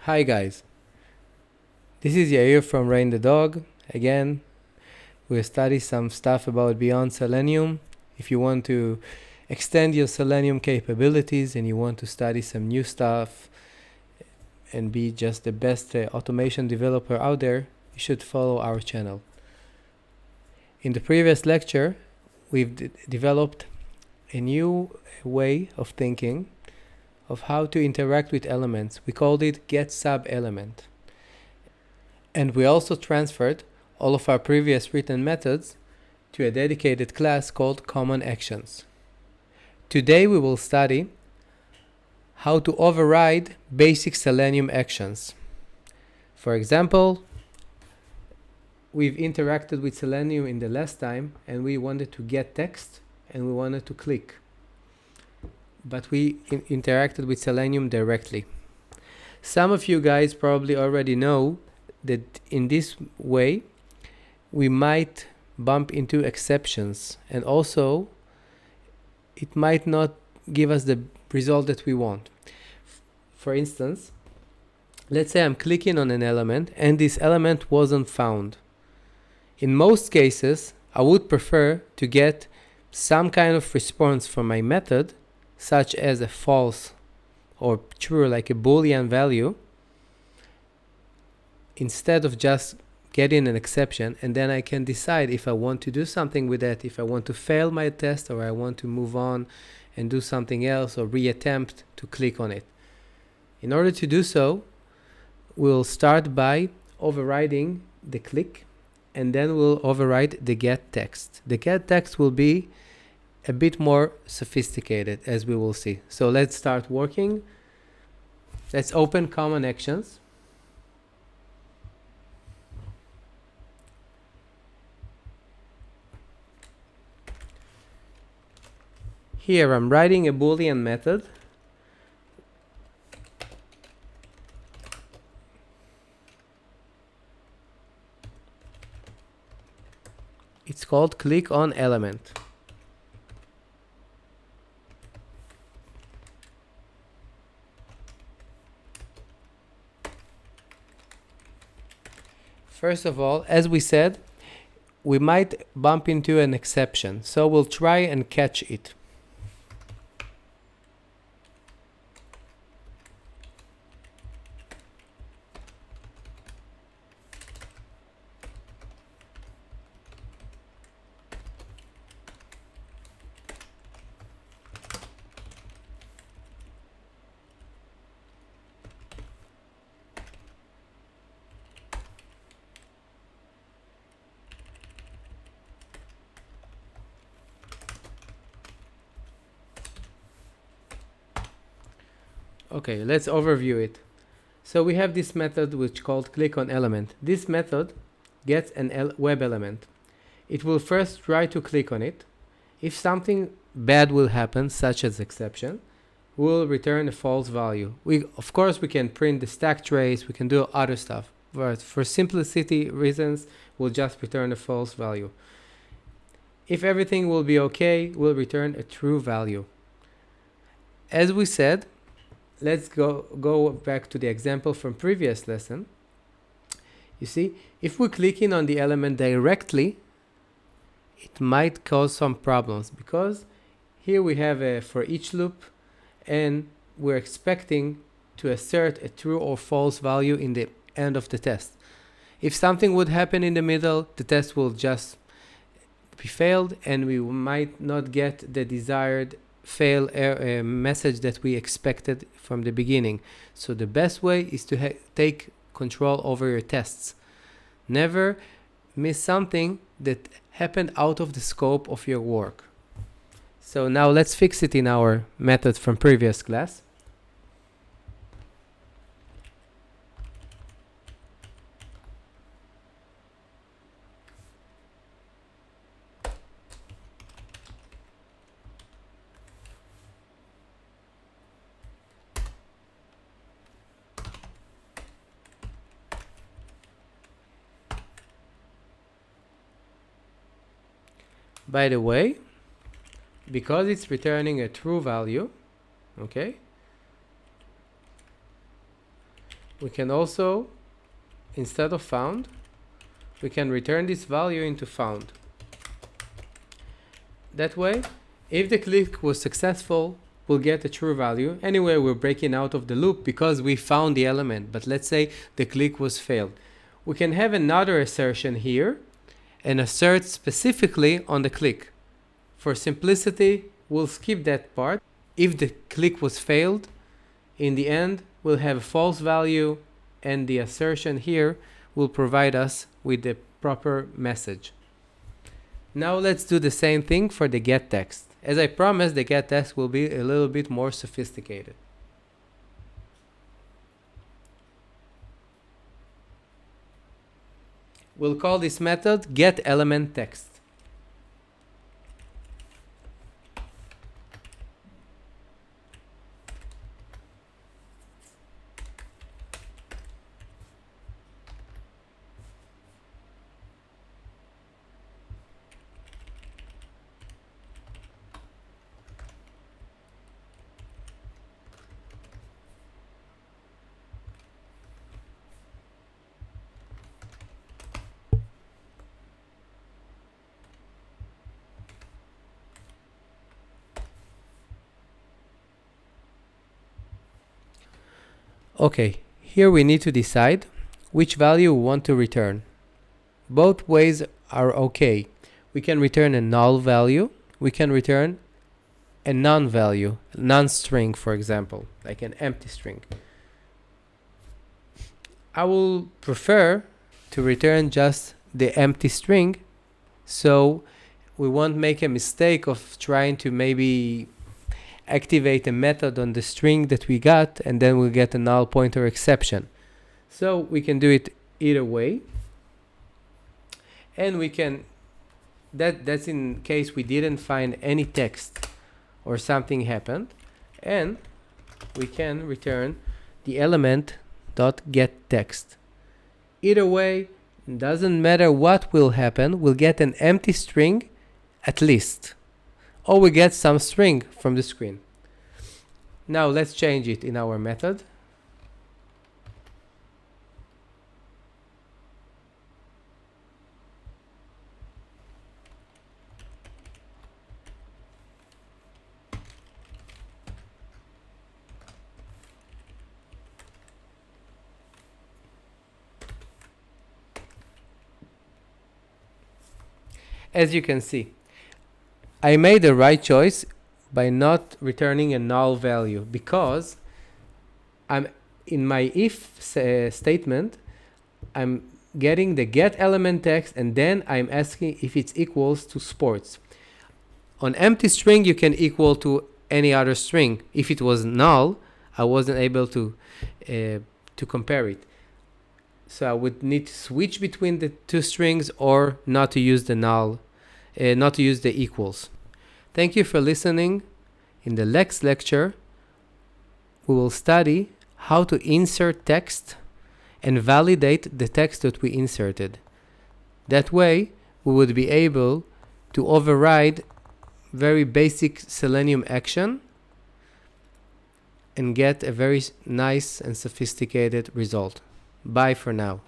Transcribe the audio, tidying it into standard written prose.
Hi guys, this is Yair from Rain the Dog. Again, we'll study some stuff about beyond Selenium. If you want to extend your Selenium capabilities and you want to study some new stuff and be just the best automation developer out there, you should follow our channel. In the previous lecture, we've developed a new way of thinking of how to interact with elements. We called it getSubElement. And we also transferred all of our previous written methods to a dedicated class called Common Actions. Today we will study how to override basic Selenium actions. For example, we've interacted with Selenium in the last time and we wanted to get text and we wanted to click. But we interacted with Selenium directly. Some of you guys probably already know that in this way we might bump into exceptions, and also it might not give us the result that we want. For instance, let's say I'm clicking on an element and this element wasn't found. In most cases, I would prefer to get some kind of response from my method, such as a false or true, like a Boolean value, instead of just getting an exception, and then I can decide if I want to do something with that, if I want to fail my test or I want to move on and do something else or reattempt to click on it. In order to do so, we'll start by overriding the click, and then we'll override the getText. The getText will be a bit more sophisticated, as we will see. So let's start working. Let's open Common Actions. Here I'm writing a Boolean method. It's called click on element. First of all, as we said, we might bump into an exception, so we'll try and catch it. Okay, let's overview it. So we have this method which called click on element. This method gets an web element. It will first try to click on it. If something bad will happen, such as exception, we'll return a false value. Of course, we can print the stack trace, we can do other stuff, but for simplicity reasons, we'll just return a false value. If everything will be okay, we'll return a true value. As we said, let's go back to the example from previous lesson. You see, if we're clicking on the element directly, it might cause some problems, because here we have a for each loop and we're expecting to assert a true or false value in the end of the test. If something would happen in the middle, the test will just be failed and we might not get the desired fail message that we expected from the beginning. So the best way is to take control over your tests. Never miss something that happened out of the scope of your work. So now let's fix it in our method from previous class. By the way, because it's returning a true value, okay, We can also, instead of found, we can return this value into found. That way, if the click was successful, we'll get a true value. Anyway, we're breaking out of the loop because we found the element, but let's say the click was failed. We can have another assertion here and assert specifically on the click. For simplicity, we'll skip that part. If the click was failed, in the end, we'll have a false value, and the assertion here will provide us with the proper message. Now let's do the same thing for the get text. As I promised, the get text will be a little bit more sophisticated. We'll call this method getElementText. Okay, here we need to decide which value we want to return. Both ways are okay. We can return a null value. We can return a non-value, non-string, for example, like an empty string. I will prefer to return just the empty string, so we won't make a mistake of trying to maybe activate a method on the string that we got, and then we'll get a null pointer exception. So we can do it either way, and we can that's in case we didn't find any text or something happened, and we can return the element dot get text. Either way, doesn't matter what will happen, we'll get an empty string at least, or we get some string from the screen. Now let's change it in our method. As you can see, I made the right choice by not returning a null value, because I'm in my if statement, I'm getting the get element text, and then I'm asking if it's equals to sports. On empty string, you can equal to any other string. If it was null, I wasn't able to compare it. So I would need to switch between the two strings, or not to use the null, not to use the equals. Thank you for listening. In the next lecture, we will study how to insert text and validate the text that we inserted. That way, we would be able to override very basic Selenium action and get a very nice and sophisticated result. Bye for now.